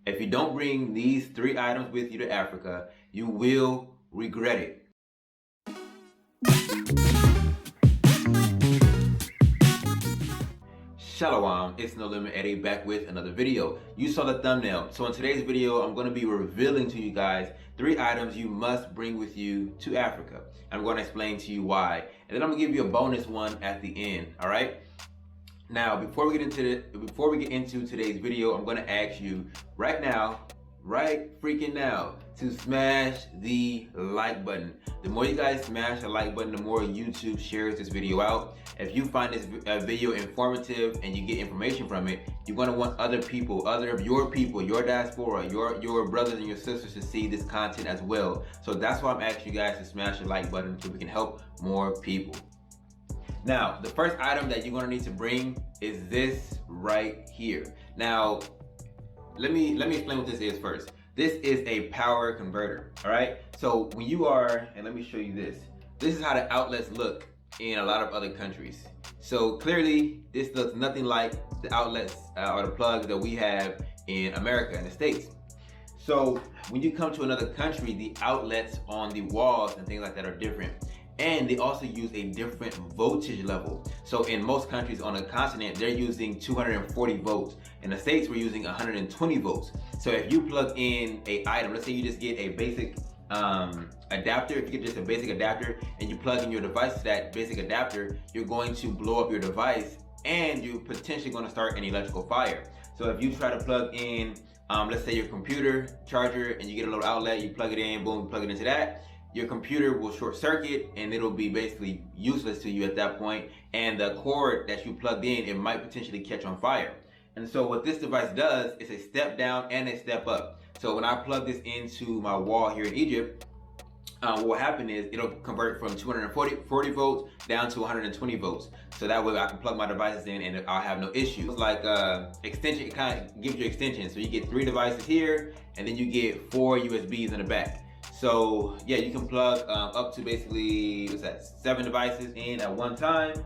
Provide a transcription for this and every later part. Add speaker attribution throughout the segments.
Speaker 1: If you don't bring these 3 items with you to Africa, you will regret it. Shalom, it's No Limit Eddie back with another video. You saw the thumbnail. So in today's video, I'm going to be revealing to you guys 3 items you must bring with you to Africa. I'm going to explain to you why. And then I'm going to give you a bonus one at the end, all right? Now, before we get into today's video, I'm going to ask you right now, right freaking now, to smash the like button. The more you guys smash the like button, the more YouTube shares this video out. If you find this video informative and you get information from it, you're going to want other people, your diaspora, your brothers and your sisters to see this content as well. So that's why I'm asking you guys to smash the like button so we can help more people. Now, the first item that you're going to need to bring is this right here. Now, let me explain what this is first. This is a power converter, all right? So when you are, and let me show you this. This is how the outlets look in a lot of other countries. So clearly, this looks nothing like the outlets or the plugs that we have in America, in the States. So when you come to another country, the outlets on the walls and things like that are different. And they also use a different voltage level. So in most countries on the continent, they're using 240 volts. In the States, we're using 120 volts. So if you plug in a item, let's say you just get a basic adapter, if you get just a basic adapter and you plug in your device to that basic adapter, you're going to blow up your device and you're potentially going to start an electrical fire. So if you try to plug in, let's say your computer charger and you get a little outlet, you plug it in, boom, you plug it into that, your computer will short circuit and it'll be basically useless to you at that point. And the cord that you plugged in, it might potentially catch on fire. And so what this device does is a step down and a step up. So when I plug this into my wall here in Egypt, what will happen is it'll convert from 240 volts down to 120 volts. So that way I can plug my devices in and I'll have no issue. It's like extension, it kind of gives you extension. So you get 3 devices here and then you get 4 USBs in the back. So yeah, you can plug up to basically, 7 devices in at one time,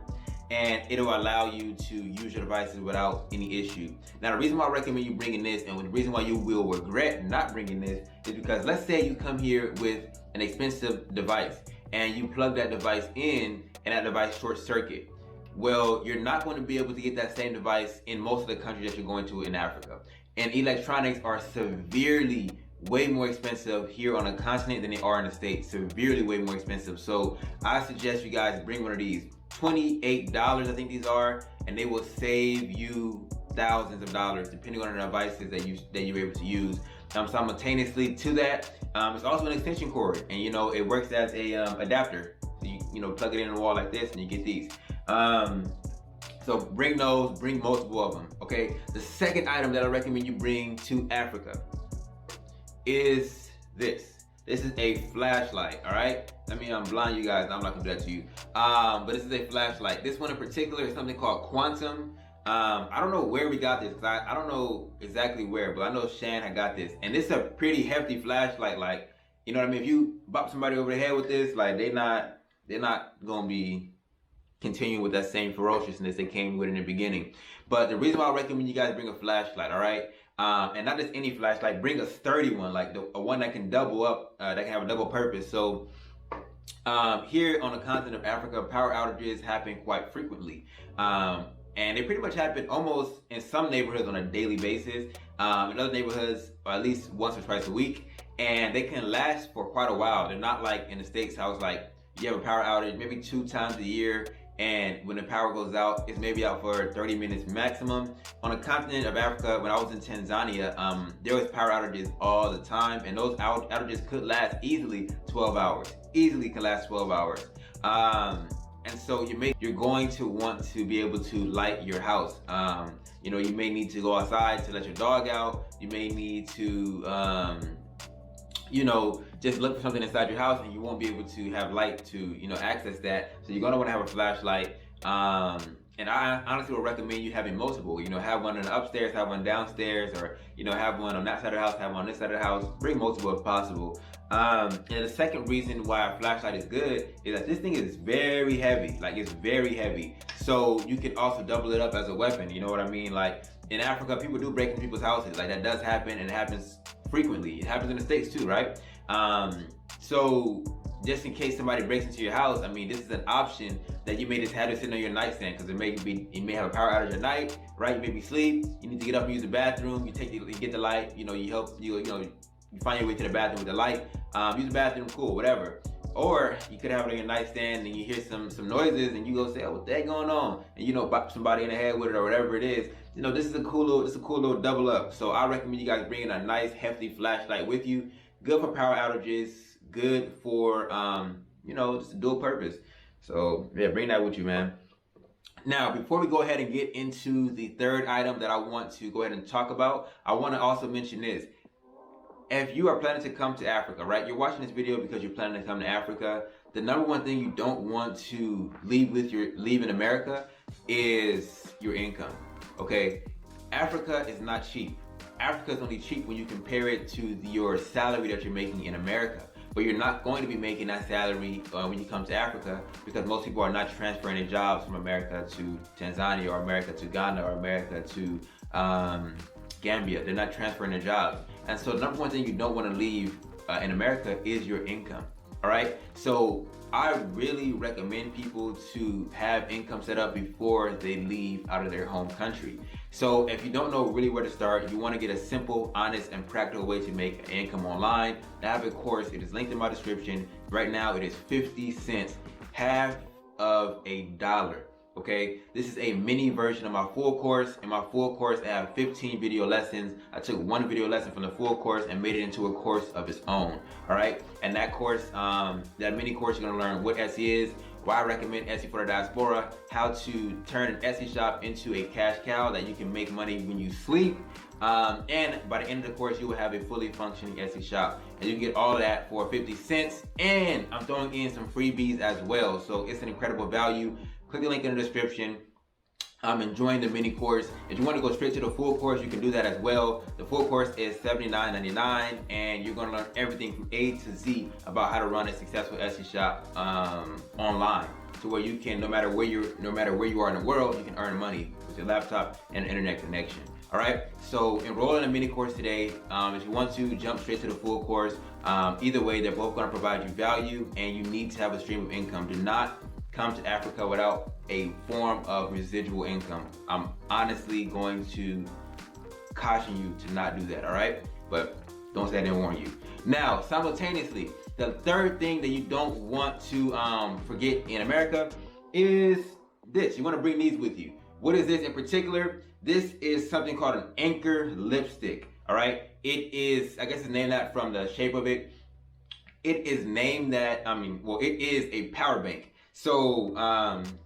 Speaker 1: and it'll allow you to use your devices without any issue. Now, the reason why I recommend you bringing this, and the reason why you will regret not bringing this, is because let's say you come here with an expensive device and you plug that device in and that device short circuit. Well, you're not going to be able to get that same device in most of the countries that you're going to in Africa. And electronics are severely way more expensive here on the continent than they are in the States. Severely way more expensive. So I suggest you guys bring one of these. $28 I think these are, and they will save you thousands of dollars depending on the devices that you're able to use. Simultaneously to that, it's also an extension cord, and you know it works as a adapter. So you know plug it in the wall like this and you get these. So bring those, bring multiple of them, okay? The second item that I recommend you bring to Africa is this. This is a flashlight, all right? Let me blind you guys. I'm not gonna do that to you. But this is a flashlight. This one in particular is something called Quantum. I don't know where we got this, because I don't know exactly where, but I know Shan had got this. And this is a pretty hefty flashlight. Like, you know what I mean? If you bop somebody over the head with this, like they're not gonna be continuing with that same ferociousness they came with in the beginning. But the reason why I recommend you guys bring a flashlight, all right? And not just any flashlight, bring a sturdy one, like a one that can double up, that can have a double purpose. So here on the continent of Africa, power outages happen quite frequently. And they pretty much happen almost in some neighborhoods on a daily basis. In other neighborhoods, at least once or twice a week. And they can last for quite a while. They're not like in the States how it's like you have a power outage maybe 2 times a year. And when the power goes out, it's maybe out for 30 minutes maximum. On the continent of Africa, when I was in Tanzania, there was power outages all the time, and those outages could last easily 12 hours. Easily can last 12 hours. And so you're going to want to be able to light your house. You know, you may need to go outside to let your dog out. You may need to, you know, just look for something inside your house, and you won't be able to have light to, you know, access that. So you're gonna wanna have a flashlight. And I honestly would recommend you having multiple. You know, have one in the upstairs, have one downstairs, or, you know, have one on that side of the house, have one on this side of the house. Bring multiple if possible. And the second reason why a flashlight is good is that this thing is very heavy. Like, it's very heavy. So you can also double it up as a weapon. You know what I mean? Like, in Africa, people do break into people's houses. Like, that does happen, and it happens frequently. It happens in the States too, right? So just in case somebody breaks into your house, I mean, this is an option that you may just have to sit on your nightstand, because you may have a power outage at night, right? You may be asleep, you need to get up and use the bathroom, you get the light, you find your way to the bathroom with the light, use the bathroom, cool, whatever. Or you could have it on your nightstand and you hear some noises and you go say, oh, what the heck going on? And bop somebody in the head with it or whatever it is. This is a cool little double up. So I recommend you guys bringing a nice hefty flashlight with you. Good for power outages, good for just a dual purpose. So yeah, bring that with you, man. Now, before we go ahead and get into the third item that I want to go ahead and talk about, I want to also mention this. If you are planning to come to Africa, right? You're watching this video because you're planning to come to Africa. The number one thing you don't want to leave in America is your income, okay? Africa is not cheap. Africa is only cheap when you compare it to your salary that you're making in America. But you're not going to be making that salary when you come to Africa, because most people are not transferring their jobs from America to Tanzania, or America to Ghana, or America to Gambia. They're not transferring their jobs. And so the number one thing you don't want to leave in America is your income. All right. So I really recommend people to have income set up before they leave out of their home country. So if you don't know really where to start, you want to get a simple, honest, and practical way to make an income online, I have a course. It is linked in my description. Right now it is 50 cents, half of $1. Okay, this is a mini version of my full course. In my full course, I have 15 video lessons. I took one video lesson from the full course and made it into a course of its own. All right, and that course, that mini course, you're gonna learn what Etsy is, why I recommend Etsy for the diaspora, how to turn an Etsy shop into a cash cow that you can make money when you sleep. And by the end of the course, you will have a fully functioning Etsy shop. And you can get all of that for 50 cents. And I'm throwing in some freebies as well. So it's an incredible value. Click the link in the description. I'm enjoying the mini course. If you want to go straight to the full course, you can do that as well. The full course is $79.99, and you're going to learn everything from A to Z about how to run a successful Etsy shop online, to where you can, no matter where you are in the world, you can earn money with your laptop and internet connection. All right. So enroll in a mini course today. If you want to jump straight to the full course, either way, they're both going to provide you value, and you need to have a stream of income. Do not come to Africa without a form of residual income. I'm honestly going to caution you to not do that, all right? But don't say I didn't warn you. Now, simultaneously, the third thing that you don't want to forget in America is this. You want to bring these with you. What is this in particular? This is something called an anchor lipstick, all right? It is, I guess it's named that from the shape of it. It is named that, it is a power bank. So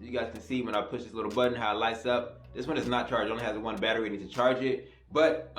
Speaker 1: you guys can see when I push this little button how it lights up. This one is not charged, it only has one battery, you need to charge it. But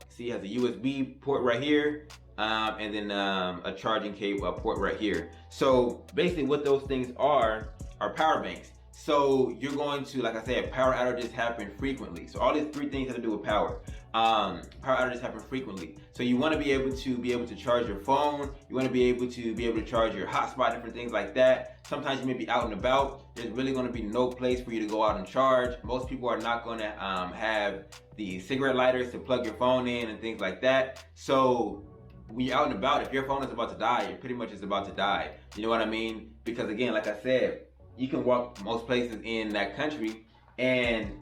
Speaker 1: see, it has a USB port right here, and then a charging cable port right here. So basically what those things are power banks. So you're going to, like I said, power outages happen frequently. So all these three things have to do with power. Power outages happen frequently. So you want to be able to charge your phone. You want to be able to charge your hotspot, different things like that. Sometimes you may be out and about. There's really going to be no place for you to go out and charge. Most people are not going to have the cigarette lighters to plug your phone in and things like that. So when you're out and about, if your phone is about to die, you're pretty much just about to die. You know what I mean? Because again, like I said, you can walk most places in that country, and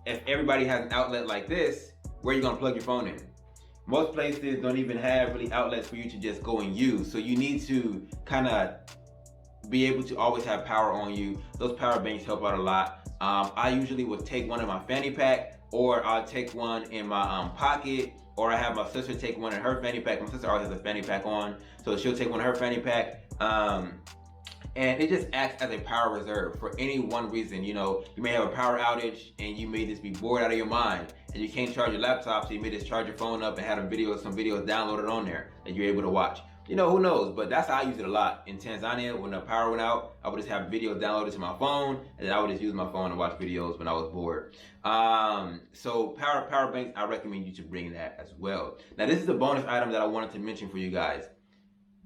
Speaker 1: if everybody has an outlet like this, where are you gonna plug your phone in? Most places don't even have really outlets for you to just go and use. So you need to kind of be able to always have power on you. Those power banks help out a lot. I usually would take one in my fanny pack, or I'll take one in my pocket, or I have my sister take one in her fanny pack. My sister always has a fanny pack on, so she'll take one in her fanny pack. And it just acts as a power reserve for any one reason. You know, you may have a power outage and you may just be bored out of your mind and you can't charge your laptop, so you may just charge your phone up and have some videos downloaded on there that you're able to watch. You know, who knows? But that's how I use it a lot. In Tanzania, when the power went out, I would just have videos downloaded to my phone, and then I would just use my phone to watch videos when I was bored. So power banks, I recommend you to bring that as well. Now, this is a bonus item that I wanted to mention for you guys.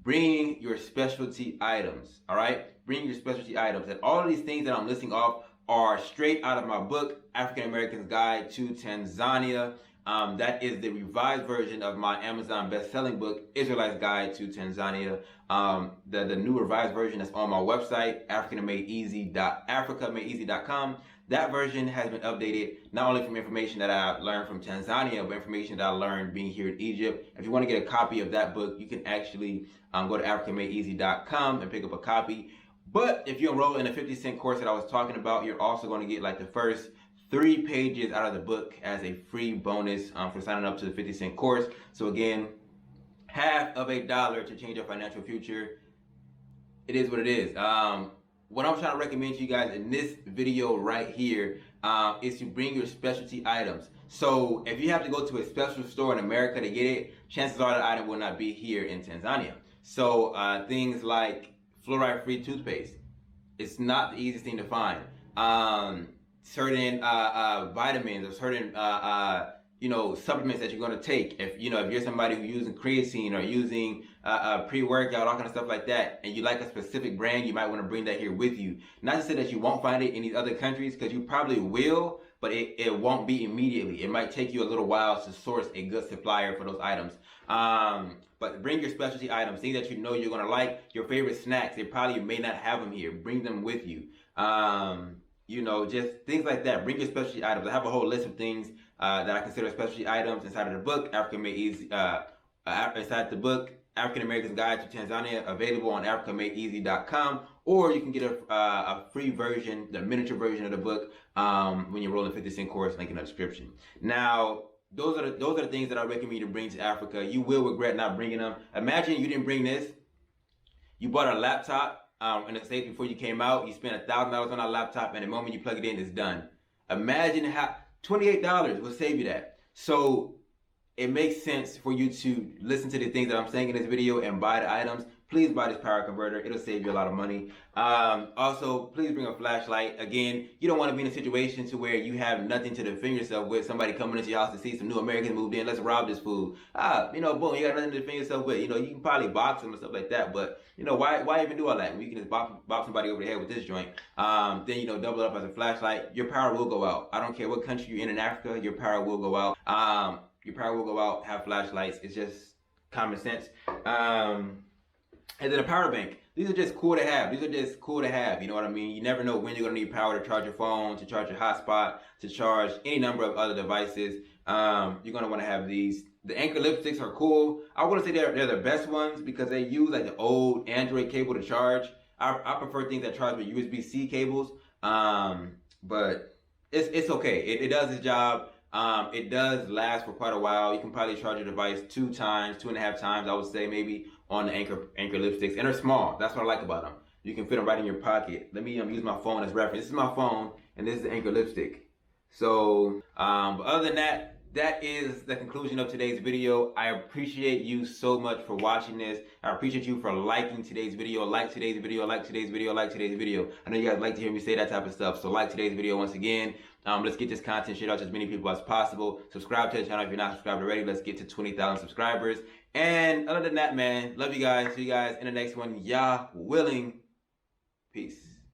Speaker 1: Bring your specialty items, all right? Bring your specialty items. And all of these things that I'm listing off are straight out of my book, African American's Guide to Tanzania. That is the revised version of my Amazon best-selling book, Israelite's Guide to Tanzania. The new revised version that's on my website, africamadeeasy.com. That version has been updated not only from information that I learned from Tanzania, but information that I learned being here in Egypt. If you want to get a copy of that book, you can actually go to africamadeeasy.com and pick up a copy. But if you enroll in the 50-cent course that I was talking about, you're also going to get like the first 3 pages out of the book as a free bonus for signing up to the 50-cent course. So again, half of $1 to change your financial future. It is what it is. What I'm trying to recommend to you guys in this video right here is to bring your specialty items. So if you have to go to a special store in America to get it, chances are the item will not be here in Tanzania. So things like fluoride-free toothpaste, it's not the easiest thing to find. Certain vitamins or certain supplements that you're going to take. If you're somebody who's using creatine or using pre-workout, all kind of stuff like that, and you like a specific brand, you might want to bring that here with you. Not to say that you won't find it in these other countries, because you probably will, but it won't be immediately. It might take you a little while to source a good supplier for those items. But bring your specialty items, things that you know you're going to like, your favorite snacks. They probably may not have them here. Bring them with you. Just things like that. Bring your specialty items. I have a whole list of things that I consider specialty items inside of the book, inside the book, African American's Guide to Tanzania, available on africamadeeasy.com, or you can get a free version, the miniature version of the book, when you enroll in the 50-cent course, link in the description. Now, those are the things that I recommend you to bring to Africa. You will regret not bringing them. Imagine you didn't bring this. You bought a laptop in the States before you came out. You spent $1,000 on a laptop, and the moment you plug it in, it's done. Imagine how $28 will save you that. So it makes sense for you to listen to the things that I'm saying in this video and buy the items. Please buy this power converter. It'll save you a lot of money. Also, please bring a flashlight. Again, you don't want to be in a situation to where you have nothing to defend yourself with. Somebody coming into your house to see some new Americans moved in. Let's rob this fool. Boom, you got nothing to defend yourself with. You can probably box them and stuff like that. But, why even do all that? You can just bop somebody over the head with this joint. Then, double it up as a flashlight. Your power will go out. I don't care what country you're in Africa. Your power will go out. Your power will go out. Have flashlights. It's just common sense. And then a power bank. These are just cool to have. You know what I mean? You never know when you're going to need power to charge your phone, to charge your hotspot, to charge any number of other devices. You're going to want to have these. The Anchor lipsticks are cool. I wouldn't say they're the best ones because they use like the old Android cable to charge. I prefer things that charge with USB-C cables. But it's okay. It does its job. It does last for quite a while. You can probably charge your device 2.5 times, I would say, maybe, on the Anchor lipsticks. And they're small. That's what I like about them. You can fit them right in your pocket. Let me use my phone as reference. This is my phone, and this is the Anchor lipstick. So, but other than that, that is the conclusion of today's video. I appreciate you so much for watching this. I appreciate you for liking today's video. Like today's video, like today's video, like today's video. I know you guys like to hear me say that type of stuff. So like today's video once again. Let's get this content shared out to as many people as possible. Subscribe to the channel if you're not subscribed already. Let's get to 20,000 subscribers. And other than that, man, love you guys. See you guys in the next one. Yah willing. Peace.